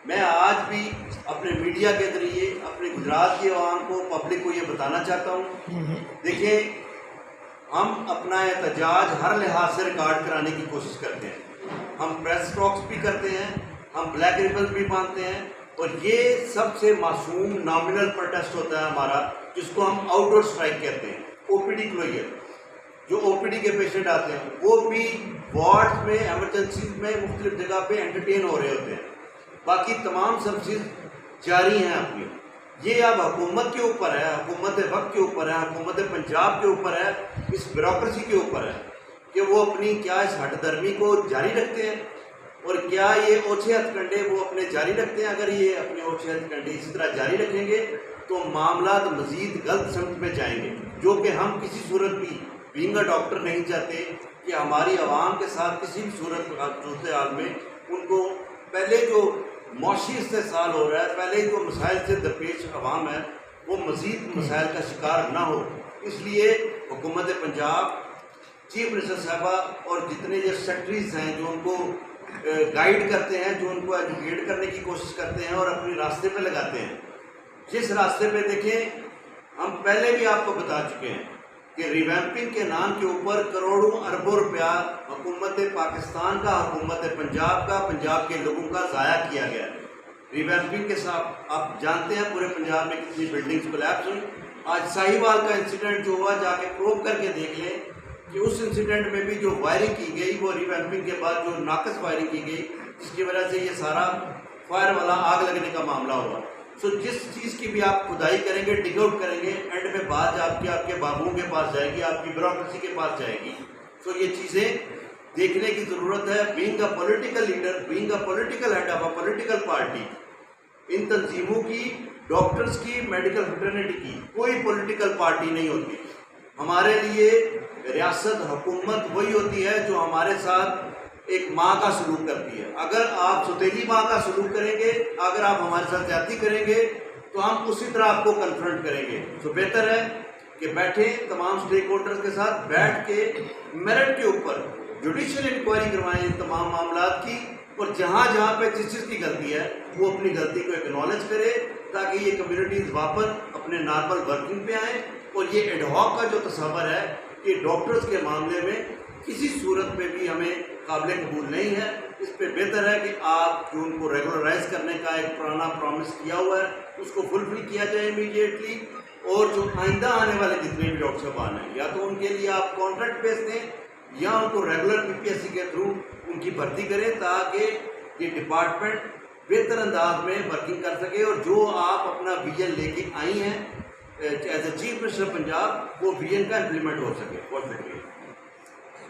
میں آج بھی اپنے میڈیا کے ذریعے اپنے گجرات کی عوام کو، پبلک کو یہ بتانا چاہتا ہوں، دیکھیں ہم اپنا احتجاج ہر لحاظ سے ریکارڈ کرانے کی کوشش کرتے ہیں، ہم پریس ٹاکس بھی کرتے ہیں، ہم بلیک ریبنز بھی باندھتے ہیں، اور یہ سب سے معصوم نامنل پروٹیسٹ ہوتا ہے ہمارا، جس کو ہم آؤٹ ڈور اسٹرائک کہتے ہیں۔ او پی ڈی کلوئر، جو او پی ڈی کے پیشنٹ آتے ہیں وہ بھی وارڈ میں، ایمرجنسیز میں مختلف جگہ پہ انٹرٹین ہو رہے ہوتے ہیں، باقی تمام سروسز جاری ہیں اپنی۔ یہ اب حکومت کے اوپر ہے، حکومت وقت کے اوپر ہے، حکومت پنجاب کے اوپر ہے، اس بیوروکریسی کے اوپر ہے کہ وہ اپنی کیا اس ہٹ درمی کو جاری رکھتے ہیں، اور کیا یہ اوچھے ہتھ کنڈے وہ اپنے جاری رکھتے ہیں۔ اگر یہ اپنے اوچھے ہتھ کنڈے اسی طرح جاری رکھیں گے تو معاملات مزید غلط سمت میں جائیں گے، جو کہ ہم کسی صورت بھی بینگ اے ڈاکٹر نہیں چاہتے کہ ہماری عوام کے ساتھ کسی بھی صورتحال میں ان کو پہلے جو معاشی استحصال ہو رہا ہے، پہلے جو مسائل سے درپیش عوام ہے وہ مزید مسائل کا شکار نہ ہو۔ اس لیے حکومت پنجاب، چیف منسٹر صاحبہ اور جتنے یہ سیکٹریز ہیں جو ان کو گائیڈ کرتے ہیں، جو ان کو ایجوکیٹ کرنے کی کوشش کرتے ہیں اور اپنے راستے پہ لگاتے ہیں، جس راستے پہ دیکھیں ہم پہلے بھی آپ کو بتا چکے ہیں کہ ریویمپنگ کے نام کے اوپر کروڑوں اربوں روپیہ حکومت پاکستان کا، حکومت پنجاب کا، پنجاب کے لوگوں کا ضائع کیا گیا ہے۔ ریویمپنگ کے ساتھ آپ جانتے ہیں پورے پنجاب میں کتنی بلڈنگز کولیپس ہوئی۔ آج ساہیوال کا انسیڈنٹ جو ہوا، جا کے پروو کر کے دیکھ لیں کہ اس انسیڈنٹ میں بھی جو وائرنگ کی گئی وہ ریویمپنگ کے بعد جو ناقص وائرنگ کی گئی، جس کی وجہ سے یہ سارا فائر والا آگ لگنے کا معاملہ ہوا۔ سو جس چیز کی بھی آپ کھدائی کریں گے، ڈگ آؤٹ کریں گے، اینڈ میں بات آپ کے بابوؤں کے پاس جائے گی، آپ کی بیوروکریسی کے پاس جائے گی۔ سو یہ چیزیں دیکھنے کی ضرورت ہے۔ Being a political leader, being a political head of a political party, ان تنظیموں کی، ڈاکٹرز کی، میڈیکل فریٹرنیٹی کی کوئی پولیٹیکل پارٹی نہیں ہوتی۔ ہمارے لیے ریاست، حکومت وہی ہوتی ہے جو ہمارے ساتھ ایک ماں کا سلوک کرتی ہے۔ اگر آپ ستیلی ماں کا سلوک کریں گے، اگر آپ ہمارے ساتھ زیادتی کریں گے تو ہم اسی طرح آپ کو کنفرنٹ کریں گے۔ تو بہتر ہے کہ بیٹھیں، تمام سٹیک ہولڈرز کے ساتھ بیٹھ کے میرٹ کے اوپر جوڈیشل انکوائری کروائیں ان تمام معاملات کی، اور جہاں جہاں پہ جس چیز کی غلطی ہے وہ اپنی غلطی کو ایکنالج کرے، تاکہ یہ کمیونٹیز واپس اپنے نارمل ورکنگ پہ آئیں۔ اور یہ ایڈ ہاک کا جو تصور ہے کہ ڈاکٹرز کے معاملے میں کسی صورت میں بھی ہمیں قابل قبول نہیں ہے، اس پہ بہتر ہے کہ آپ جو ان کو ریگولرائز کرنے کا ایک پرانا پرومس کیا ہوا ہے اس کو فلفل کیا جائے امیڈیٹلی، اور جو آئندہ آنے والے جتنے بھی ڈاکٹر صاحبان ہیں، یا تو ان کے لیے آپ کانٹریکٹ بیس دیں یا ان کو ریگولر پی پی ایس سی کے تھرو ان کی بھرتی کریں، تاکہ یہ ڈپارٹمنٹ بہتر انداز میں ورکنگ کر سکے، اور جو آپ اپنا ویژن لے کے آئی ہیں as a chief minister Punjab, وہ ویژن کا امپلیمنٹ ہو سکے۔ بہت شکریہ۔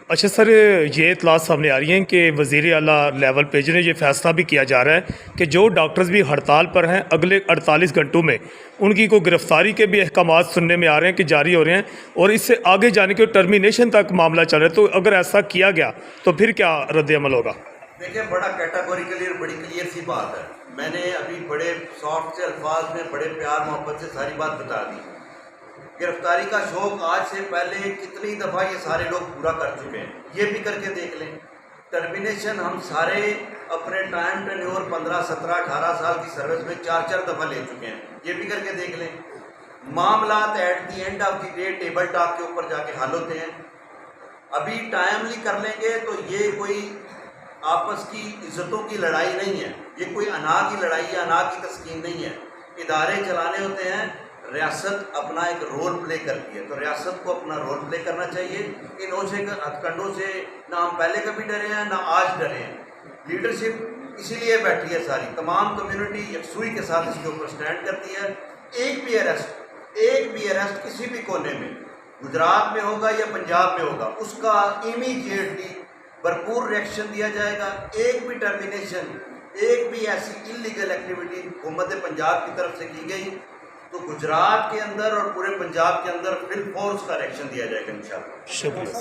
اچھا سر، یہ اطلاعات سامنے آ رہی ہیں کہ وزیر اعلیٰ لیول پہ جو یہ فیصلہ بھی کیا جا رہا ہے کہ جو ڈاکٹرز بھی ہڑتال پر ہیں اگلے 48 گھنٹوں میں ان کی کوئی گرفتاری کے بھی احکامات سننے میں آ رہے ہیں کہ جاری ہو رہے ہیں، اور اس سے آگے جانے کے ٹرمینیشن تک معاملہ چل رہا ہے۔ تو اگر ایسا کیا گیا تو پھر کیا رد عمل ہوگا؟ دیکھیں، بڑا کیٹاگوریکلی اور بڑی کلیئر سی بات ہے۔ میں نے ابھی بڑے سافٹ سے الفاظ میں بڑے پیار محبت سے ساری بات بتا دی۔ گرفتاری کا شوق آج سے پہلے کتنی دفعہ یہ سارے لوگ پورا کر چکے ہیں، یہ بھی کر کے دیکھ لیں۔ ٹرمینیشن ہم سارے اپنے ٹائم ٹینیور 15، 17، 18 سال کی سروس میں 4 دفعہ لے چکے ہیں، یہ بھی کر کے دیکھ لیں۔ معاملات at the end of the day table talk کے اوپر جا کے حل ہوتے ہیں۔ ابھی ٹائملی کر لیں گے تو یہ کوئی آپس کی عزتوں کی لڑائی نہیں ہے، یہ کوئی انا کی لڑائی ہے، انا کی تسکین نہیں ہے۔ ادارے چلانے ہوتے ہیں، ریاست اپنا ایک رول پلے کرتی ہے، تو ریاست کو اپنا رول پلے کرنا چاہیے۔ ان اوچھے ہتھ کنڈوں سے نہ ہم پہلے کبھی ڈرے ہیں نہ آج ڈرے ہیں۔ لیڈرشپ اسی لیے بیٹھی ہے ساری، تمام کمیونٹی یکسوئی کے ساتھ اس کے اوپر سٹینڈ کرتی ہے۔ ایک بھی ارسٹ کسی بھی کونے میں، گجرات میں ہوگا یا پنجاب میں ہوگا، اس کا امیڈیٹلی بھرپور ریئیکشن دیا جائے گا۔ ایک بھی ٹرمینیشن، ایک بھی ایسی انلیگل ایکٹیویٹی حکومت پنجاب کی طرف سے کی گئی تو گجرات کے اندر اور پورے پنجاب کے اندر فل فورس کا ریئیکشن دیا جائے گا انشاءاللہ۔ شکریہ۔